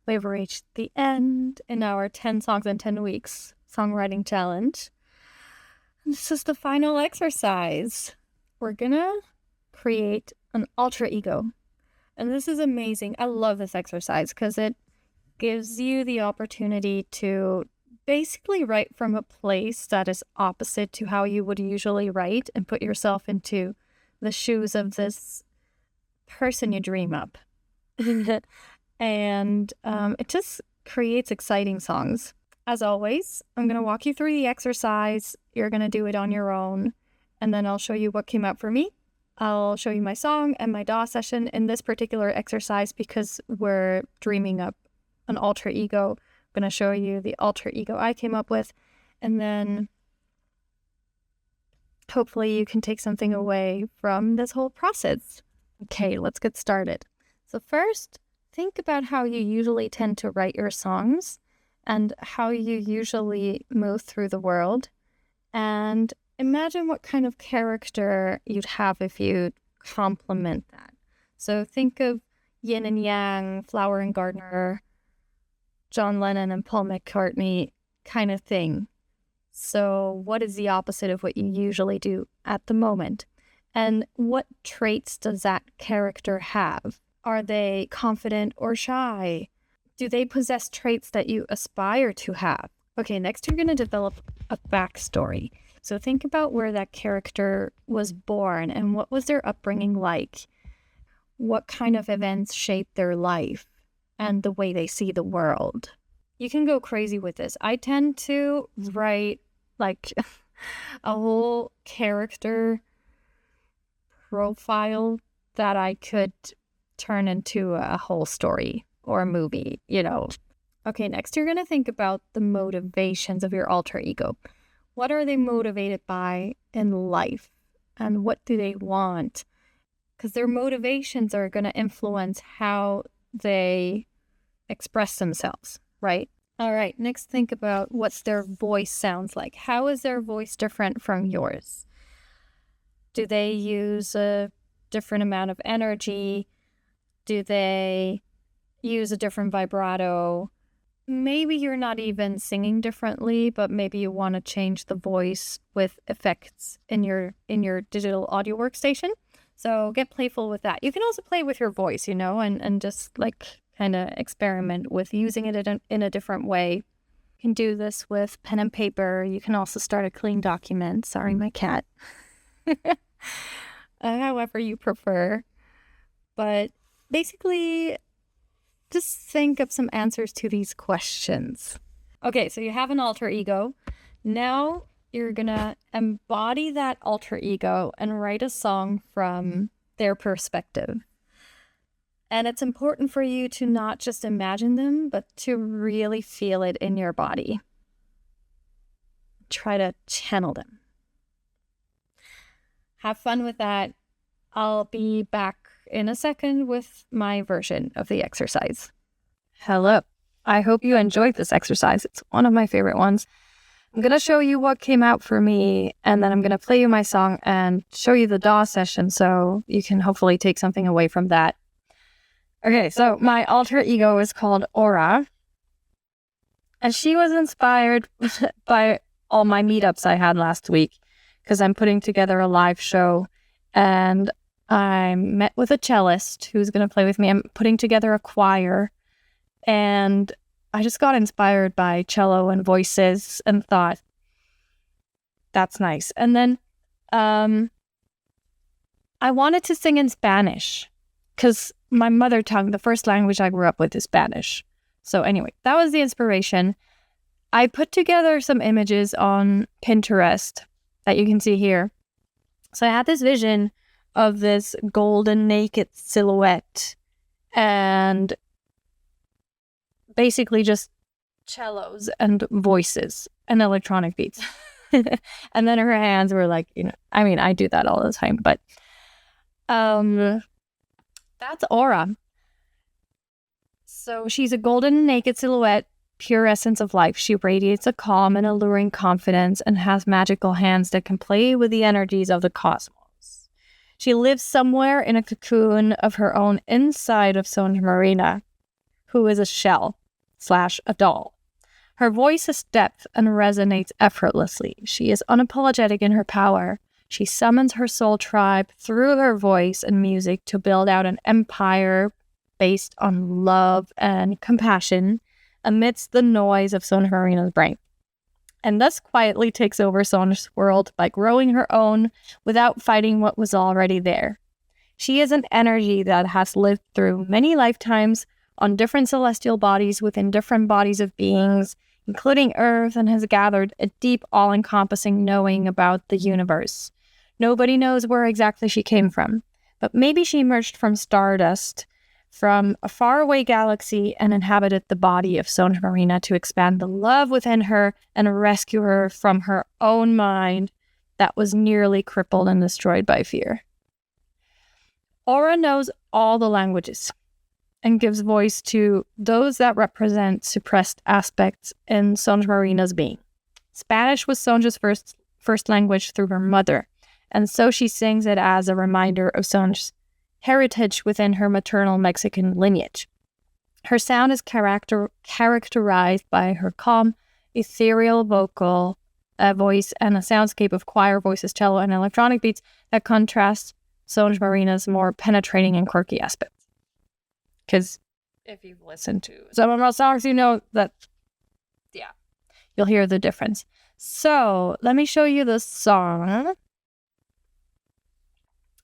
we've reached the end in our 10 Songs in 10 Weeks songwriting challenge. This is the final exercise. We're gonna create an alter ego. And this is amazing. I love this exercise because it gives you the opportunity to basically write from a place that is opposite to how you would usually write and put yourself into the shoes of this person you dream up. And it just creates exciting songs. As always, I'm going to walk you through the exercise. You're going to do it on your own. And then I'll show you what came out for me. I'll show you my song and my DAW session in this particular exercise because we're dreaming up an alter ego. I'm going to show you the alter ego I came up with. And then hopefully you can take something away from this whole process. Okay, let's get started. So first, think about how you usually tend to write your songs and how you usually move through the world. And imagine what kind of character you'd have if you complement that. So think of yin and yang, Flower and Gardner, John Lennon and Paul McCartney kind of thing. So what is the opposite of what you usually do at the moment? And what traits does that character have? Are they confident or shy? Do they possess traits that you aspire to have? Okay, next you're going to develop a backstory. So think about where that character was born and what was their upbringing like? What kind of events shaped their life and the way they see the world? You can go crazy with this. I tend to write like a whole character profile that I could turn into a whole story or a movie, you know. Okay, next you're going to think about the motivations of your alter ego. What are they motivated by in life? And what do they want? Because their motivations are going to influence how they express themselves, right? All right, next think about what their voice sounds like. How is their voice different from yours? Do they use a different amount of energy? Do they use a different vibrato? Maybe you're not even singing differently, but maybe you want to change the voice with effects in your digital audio workstation. So get playful with that. You can also play with your voice, you know, and just like kind of experiment with using it in a different way. You can do this with pen and paper. You can also start a clean document. Sorry, my cat. However you prefer. But basically, just think of some answers to these questions. Okay, so you have an alter ego. Now you're gonna embody that alter ego and write a song from their perspective. And it's important for you to not just imagine them, but to really feel it in your body. Try to channel them. Have fun with that. I'll be back in a second with my version of the exercise. Hello. I hope you enjoyed this exercise. It's one of my favorite ones. I'm going to show you what came out for me, and then I'm going to play you my song and show you the DAW session so you can hopefully take something away from that. Okay, so my alter ego is called Aura, and she was inspired by all my meetups I had last week because I'm putting together a live show, and I met with a cellist who's going to play with me. I'm putting together a choir, and I just got inspired by cello and voices and thought, that's nice. And then I wanted to sing in Spanish because my mother tongue, the first language I grew up with, is Spanish. So anyway, that was the inspiration. I put together some images on Pinterest that you can see here. So I had this vision of this golden naked silhouette and basically just cellos and voices and electronic beats. And then her hands were like, you know, I mean, I do that all the time, but that's Aura. So she's a golden naked silhouette, pure essence of life. She radiates a calm and alluring confidence and has magical hands that can play with the energies of the cosmos. She lives somewhere in a cocoon of her own inside of Sonja Marina, who is a shell/a doll. Her voice has depth and resonates effortlessly. She is unapologetic in her power. She summons her soul tribe through her voice and music to build out an empire based on love and compassion amidst the noise of Sonja Marina's brain. And thus quietly takes over Sonja's world by growing her own without fighting what was already there. She is an energy that has lived through many lifetimes on different celestial bodies within different bodies of beings, including Earth, and has gathered a deep, all-encompassing knowing about the universe. Nobody knows where exactly she came from, but maybe she emerged from stardust, from a faraway galaxy, and inhabited the body of Sonja Marina to expand the love within her and rescue her from her own mind that was nearly crippled and destroyed by fear. Aura knows all the languages and gives voice to those that represent suppressed aspects in Sonja Marina's being. Spanish was Sonja's first language through her mother, and so she sings it as a reminder of Sonja's heritage within her maternal Mexican lineage. Her sound is characterized by her calm, ethereal voice and a soundscape of choir voices, cello, and electronic beats that contrast Sonja Marina's more penetrating and quirky aspects. Because if you've listened to some of our songs, you know that, you'll hear the difference. So, let me show you the song.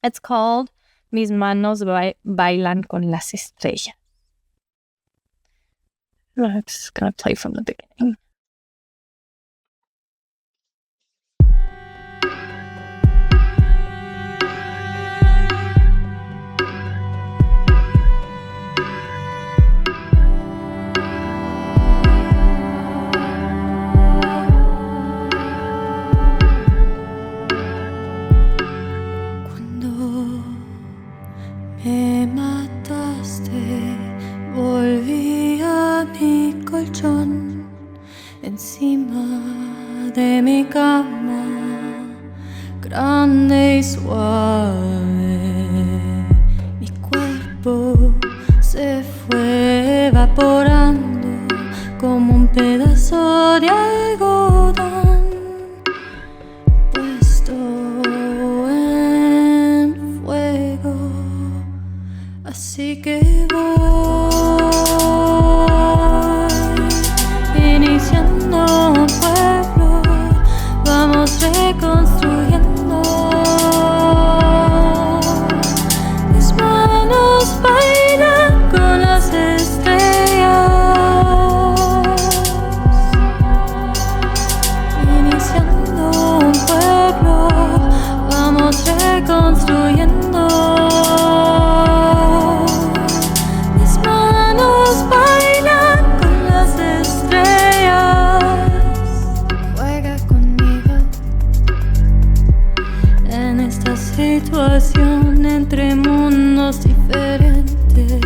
It's called Mis manos bailan con las estrellas. I'm just going to play from the beginning. Me mataste, volví a mi colchón, encima de mi cama, grande y suave. Mi cuerpo se fue evaporando como un pedazo de algodón puesto en fuego. Así que voy iniciando un pueblo, vamos reconstruyendo. Mis manos bailan con las estrellas, iniciando un pueblo, vamos reconstruyendo. Situación entre mundos diferentes,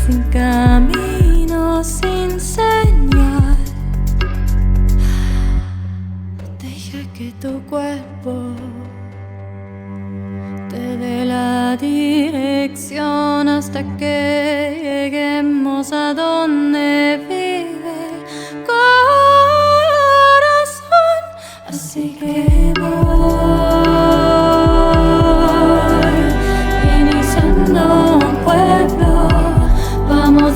sin camino, sin señal. Deja que tu cuerpo te dé la dirección hasta que lleguemos a donde vive el corazón. Así que voy iniciando un pueblo, vamos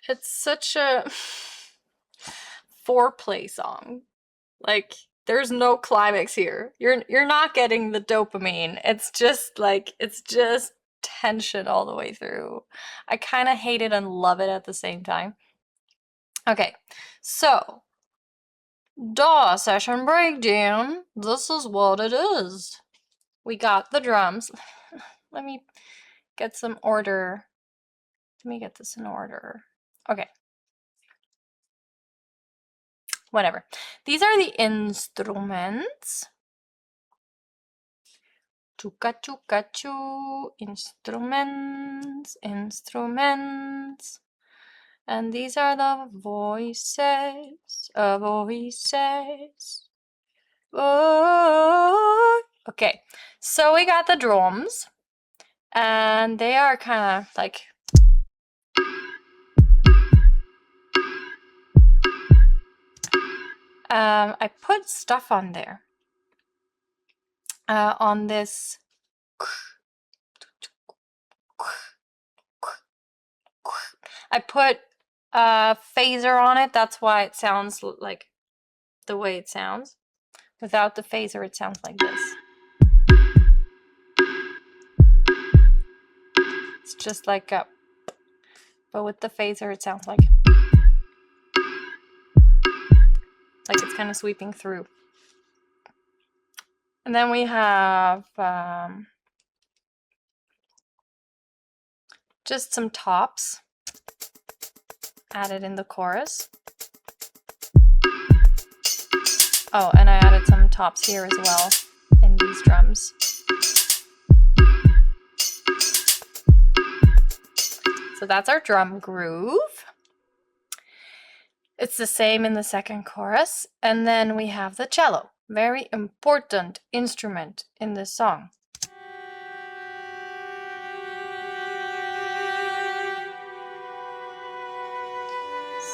It's such a foreplay song. Like, there's no climax here. You're not getting the dopamine. It's just tension all the way through. I kind of hate it and love it at the same time. Okay, so DAW session breakdown. This is what it is. We got the drums. Let me get some order. Let me get this in order. Okay. Whatever. These are the instruments. Chuka chuka chu. Instruments. Instruments. And these are the voices. Voices. Oh. Okay. So we got the drums. And they are kind of like... I put stuff on there. On this. I put a phaser on it. That's why it sounds like the way it sounds. Without the phaser, it sounds like this. It's just like a... But with the phaser, it sounds like it's kind of sweeping through. And then we have just some tops added in the chorus. Oh, and I added some tops here as well in these drums. So that's our drum groove. It's the same in the second chorus. And then we have the cello. Very important instrument in this song.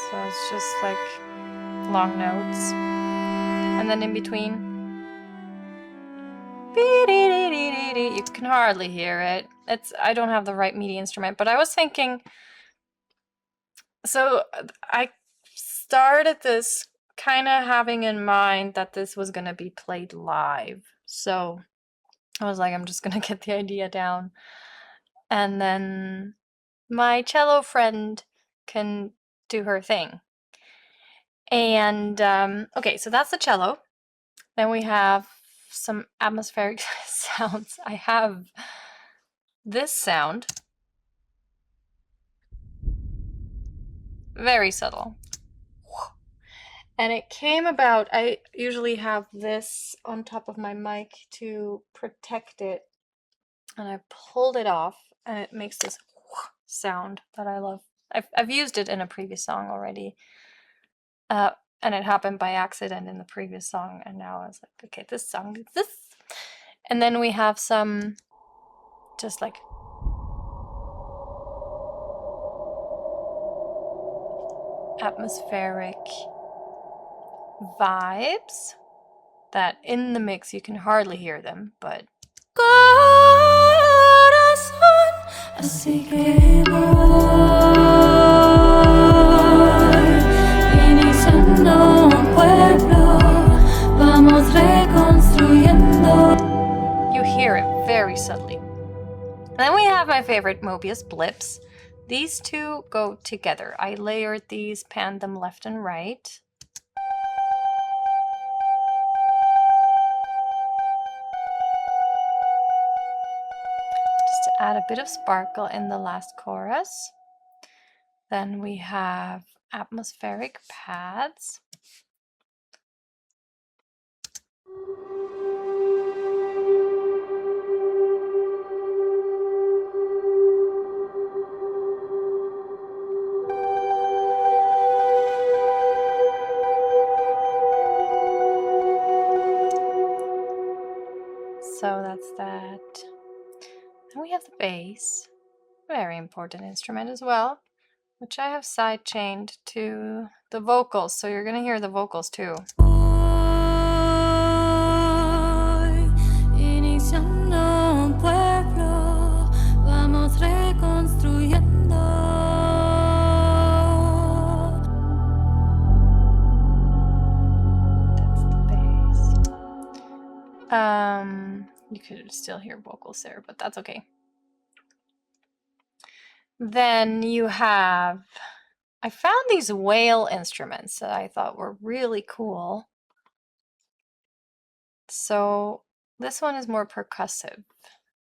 So it's just like long notes. And then in between, you can hardly hear it. I don't have the right MIDI instrument, but I was thinking, so I started this kind of having in mind that this was going to be played live. So I was like, I'm just going to get the idea down. And then my cello friend can do her thing. And okay, so that's the cello. Then we have some atmospheric sounds. I have this sound. Very subtle. And it came about, I usually have this on top of my mic to protect it. And I pulled it off and it makes this sound that I love. I've used it in a previous song already. And it happened by accident in the previous song. And now I was like, okay, this song is this. And then we have some just like atmospheric vibes that in the mix you can hardly hear them, but Corazón, así que voy iniciando un pueblo, vamos reconstruyendo. you hear it very subtly. And then we have my favorite Mobius blips. These two go together. I layered these, panned them left and right. Just to add a bit of sparkle in the last chorus. Then we have atmospheric pads. So that's that. Then we have the bass, very important instrument as well, which I have side chained to the vocals, so you're gonna hear the vocals too. Voy iniciando un pueblo, vamos reconstruyendo. You could still hear vocals there, but that's okay. Then you have, I found these whale instruments that I thought were really cool. So this one is more percussive,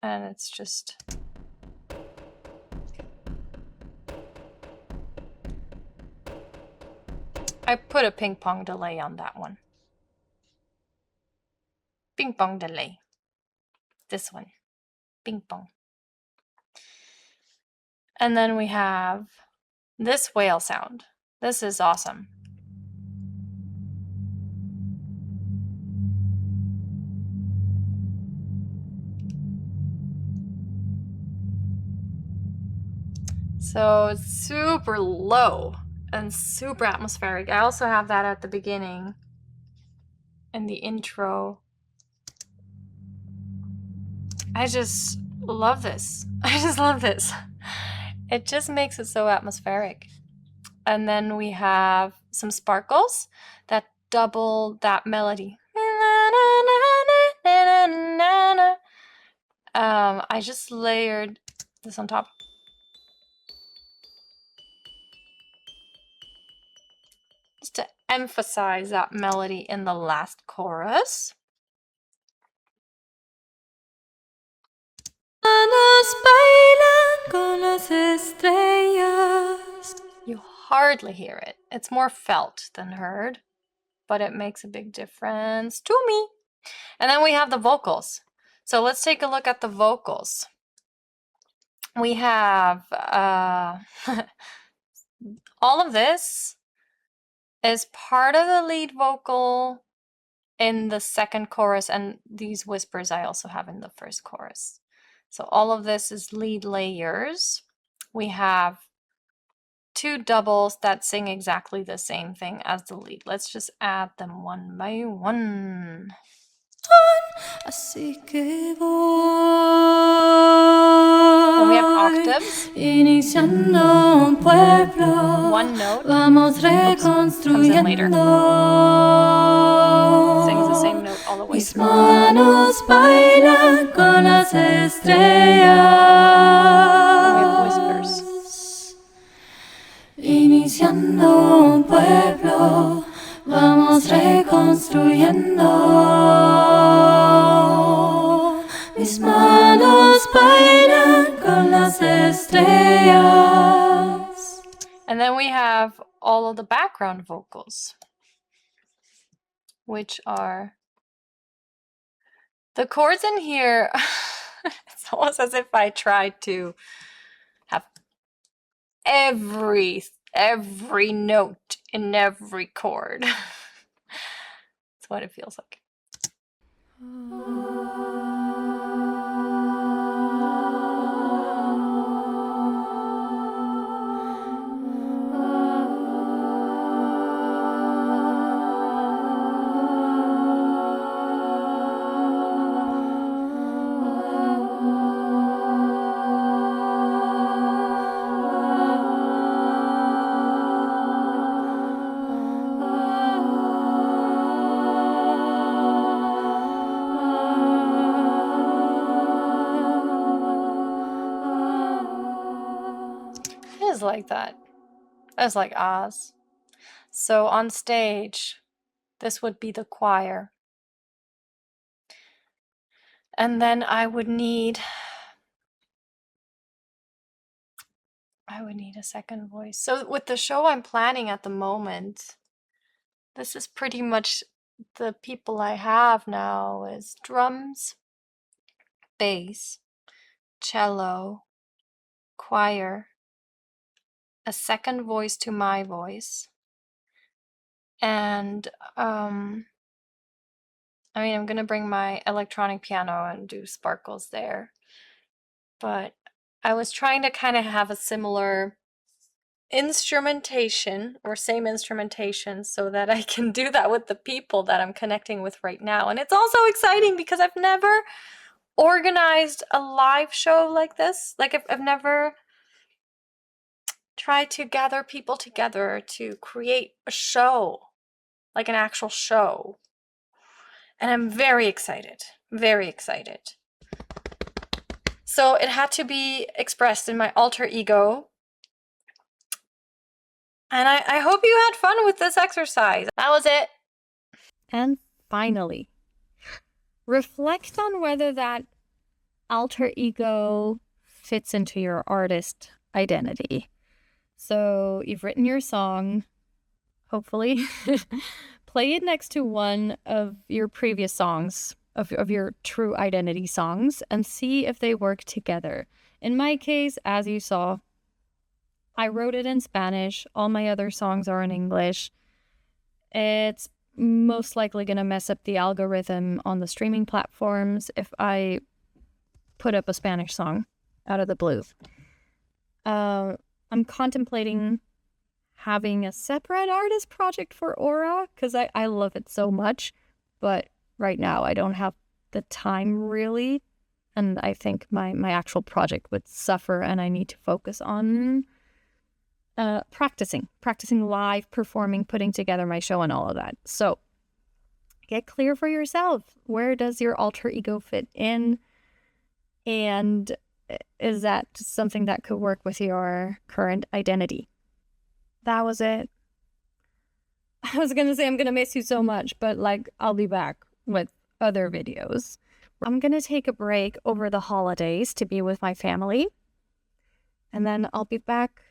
and it's just... I put a ping pong delay on that one. Ping pong delay. This one. Ping pong. And then we have this whale sound. This is awesome. So it's super low and super atmospheric. I also have that at the beginning and the intro. I just love this. I just love this. It just makes it so atmospheric. And then we have some sparkles that double that melody. I just layered this on top. Just to emphasize that melody in the last chorus. You hardly hear it. It's more felt than heard, but it makes a big difference to me. And then we have the vocals. So let's take a look at the vocals. We have all of this is part of the lead vocal in the second chorus, and these whispers I also have in the first chorus. So all of this is lead layers. We have two doubles that sing exactly the same thing as the lead. Let's just add them one by one. Así que voy, And we have octaves. iniciando un pueblo, One note. vamos Comes in later. reconstruyendo. Sings the same note all the way Mis through. manos bailan con las estrellas. And we have whispers. Iniciando un pueblo, vamos reconstruyendo. Mis manos bailan con las estrellas. And then we have all of the background vocals, which are the chords in here. It's almost as if I tried to have every note in every chord. That's what it feels like. It is like that. It's like Oz. So on stage, this would be the choir. And then I would need a second voice. So with the show I'm planning at the moment, this is pretty much the people I have now is drums, bass, cello, choir, a second voice to my voice, and I'm gonna bring my electronic piano and do sparkles there. But I was trying to kind of have a similar instrumentation or same instrumentation so that I can do that with the people that I'm connecting with right now. And it's also exciting because I've never organized a live show like this. Like I've never tried to gather people together to create a show, like an actual show. And I'm very excited. Very excited. So it had to be expressed in my alter ego. And I hope you had fun with this exercise. That was it. And finally, reflect on whether that alter ego fits into your artist identity. So you've written your song, hopefully. Play it next to one of your previous songs, of your true identity songs, and see if they work together. In my case, as you saw, I wrote it in Spanish. All my other songs are in English. It's most likely going to mess up the algorithm on the streaming platforms if I put up a Spanish song out of the blue. I'm contemplating having a separate artist project for Aura because I love it so much, but right now I don't have the time really, and I think my actual project would suffer, and I need to focus on practicing live, performing, putting together my show and all of that. So get clear for yourself. Where does your alter ego fit in? And is that something that could work with your current identity? That was it. I was going to say I'm going to miss you so much, but I'll be back with other videos. I'm going to take a break over the holidays to be with my family. And then I'll be back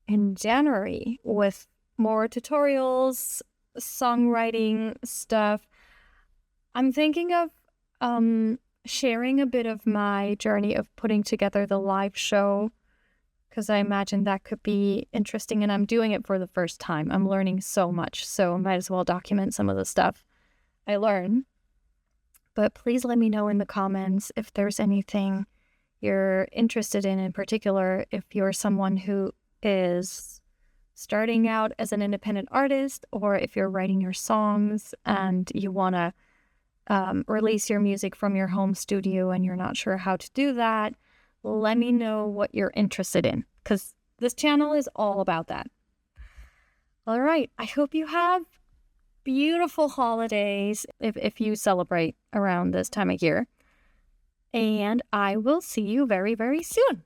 in January with more tutorials, songwriting stuff. I'm thinking of sharing a bit of my journey of putting together the live show, because I imagine that could be interesting, and I'm doing it for the first time. I'm learning so much, so I might as well document some of the stuff I learn. But please let me know in the comments if there's anything you're interested in particular, if you're someone who is starting out as an independent artist, or if you're writing your songs and you want to release your music from your home studio and you're not sure how to do that. Let me know what you're interested in, because this channel is all about that. All right. I hope you have beautiful holidays if you celebrate around this time of year. And I will see you very, very soon.